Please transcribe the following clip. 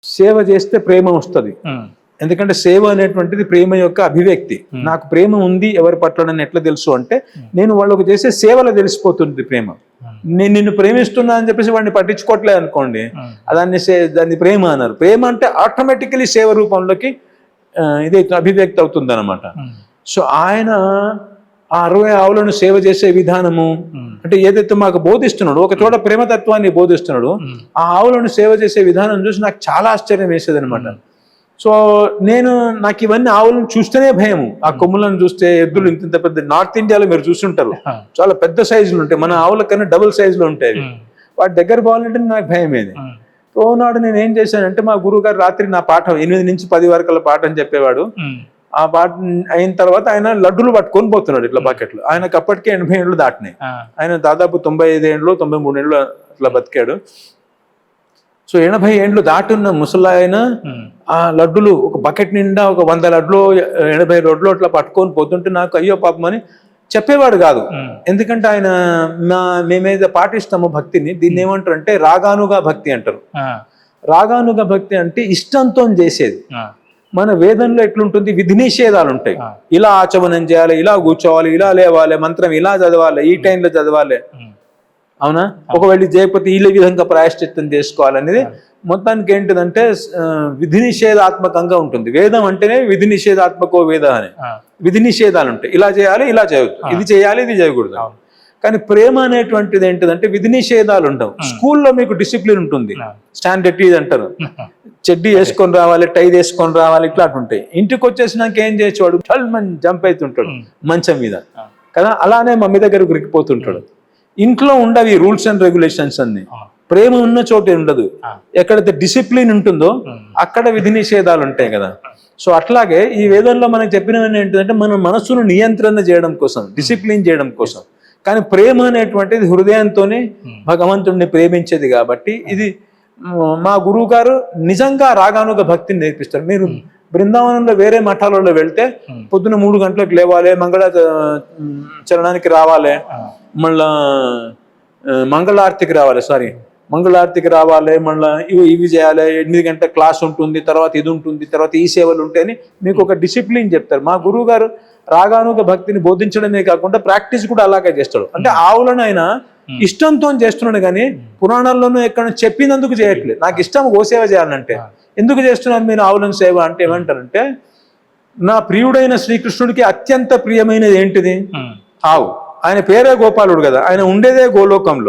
సేవ చేస్తే ప్రేమ వస్తుంది. ఎందుకంటే సేవ అనేటువంటిది ప్రేమ యొక్క అభివ్యక్తి. నాకు ప్రేమ ఉంది ఎవరి పట్ల ఎట్లా తెలుసు అంటే నేను వాళ్ళకు చేసే సేవలో తెలిసిపోతుంది ప్రేమ. నేను నిన్ను ప్రేమిస్తున్నా అని చెప్పేసి వాడిని పట్టించుకోవట్లేదు అనుకోండి, దాన్ని ప్రేమ అన్నారు. ప్రేమ అంటే ఆటోమేటికలీ సేవ రూపంలోకి ఇదే అభివ్యక్తి అవుతుంది అనమాట. సో ఆయన ఆ 60 ఆవులను సేవ చేసే విధానము అంటే ఏదైతే మాకు బోధిస్తున్నాడు, ఒక చోట ప్రేమతత్వాన్ని బోధిస్తున్నాడు, ఆ ఆవులను సేవ చేసే విధానం చూసి నాకు చాలా ఆశ్చర్యం వేసేది అనమాట. సో నాకు ఇవన్నీ ఆవులను చూస్తేనే భయము. ఆ కొమ్ములను చూస్తే, ఎద్దులు ఇంత పెద్ద నార్త్ ఇండియాలో మీరు చూస్తుంటారు చాలా పెద్ద సైజులు ఉంటాయి, మన ఆవుల కన్నా డబుల్ సైజులో ఉంటాయి. వాటి దగ్గర పోవాలంటే నాకు భయం ఏది. ఓనాడు నేను ఏం చేశానంటే మా గురువు గారు రాత్రి నా పాఠం 8 నుంచి 10 వరకు పాఠం చెప్పేవాడు. ఆ పాఠం అయిన తర్వాత ఆయన లడ్డులు పట్టుకొని పోతున్నాడు ఇట్లా బకెట్లు. ఆయనకు అప్పటికే 80 ఏళ్ళు దాటినాయి. ఆయన దాదాపు 95 ఏళ్ళు 93 ఏళ్ళు అట్లా బతికాడు. సో 80 ఏళ్ళు దాటున్న ముసలాయన ఆ లడ్డులు ఒక బకెట్ నిండా ఒక 100 లడ్లు 80 లడ్లు అట్లా పట్టుకొని పోతుంటే నాకు అయ్యో పాపం అని చెప్పేవాడు కాదు. ఎందుకంటే ఆయన మేమేదో పాటిస్తాము భక్తిని, దీన్ని ఏమంటారు అంటే రాగానుగా భక్తి అంటారు. రాగానుగా భక్తి అంటే ఇష్టంతో చేసేది. మన వేదంలో ఎట్లుంటుంది, విధి నిషేధాలు ఉంటాయి. ఇలా ఆచమనం చేయాలి, ఇలా కూర్చోవాలి, ఇలా లేవాలి, మంత్రం ఇలా చదవాలి, ఈ టైంలో చదవాలి, అవునా, ఒకవేళ చేయకపోతే ఈ విధంగా ప్రాయశ్చిత్తం చేసుకోవాలనేది మొత్తానికి ఏంటిదంటే విధి నిషేధాత్మకంగా ఉంటుంది. వేదం అంటేనే విధి నిషేధాత్మకో వేద అని విధి నిషేధాలు ఉంటాయి. ఇలా చేయాలి, ఇలా చేయవద్దు, ఇది చేయాలి, ఇది చేయకూడదు. కానీ ప్రేమ అనేటువంటిది ఏంటిదంటే విధి నిషేధాలు ఉండవు. స్కూల్లో మీకు డిసిప్లిన్ ఉంటుంది, స్టాండర్డ్ ఇది అంటారు, చెడ్డీ వేసుకొని రావాలి, టై వేసుకొని రావాలి, ఇట్లా ఉంటాయి. ఇంటికి వచ్చేసినాక ఏం చేసేవాడు, చల్ మంచి జంప్ అవుతుంటాడు మంచం మీద కదా, అలానే మమ్మీ దగ్గర ఉరికిపోతుంటాడు. ఇంట్లో ఉండవి రూల్స్ అండ్ రెగ్యులేషన్స్ అన్ని. ప్రేమ ఉన్న చోటే ఉండదు. ఎక్కడైతే డిసిప్లిన్ ఉంటుందో అక్కడ విధి నిషేధాలు ఉంటాయి కదా. సో అట్లాగే ఈ వేదంలో మనకు చెప్పినవన్నీ ఏంటంటే మన మనస్సును నియంత్రణ చేయడం కోసం, డిసిప్లిన్ చేయడం కోసం. కానీ ప్రేమ అనేటువంటిది హృదయంతోనే భగవంతుడిని ప్రేమించేది. కాబట్టి ఇది మా గురువు గారు నిజంగా రాగానుగా భక్తిని నేర్పిస్తారు. మీరు బృందావనంలో వేరే మఠాలలో వెళ్తే పొద్దున 3 గంటలకు లేవాలి, మంగళ చరణానికి రావాలి, మళ్ళా మంగళారతికి రావాలి, మళ్ళీ ఇవి చేయాలి, 8 గంటల క్లాస్ ఉంటుంది, తర్వాత ఇది ఉంటుంది, తర్వాత ఈ సేవలు ఉంటాయని మీకు ఒక డిసిప్లిన్ చెప్తారు. మా గురువు గారు రాగానుగా భక్తిని బోధించడమే కాకుండా ప్రాక్టీస్ కూడా అలాగే చేస్తాడు. అంటే ఆవులను ఆయన ఇష్టంతో చేస్తున్నాడు కానీ పురాణాల్లోనూ ఎక్కడ చెప్పినందుకు చేయట్లేదు. నాకు ఇష్టం గోసేవ చేయాలంటే, ఎందుకు చేస్తున్నాను మీరు ఆవులను సేవ అంటే ఏమంటారంటే, నా ప్రియుడైన శ్రీకృష్ణుడికి అత్యంత ప్రియమైనది ఏంటిది, ఆవు. ఆయన పేరే గోపాలుడు కదా, ఆయన ఉండేదే గోలోకంలో.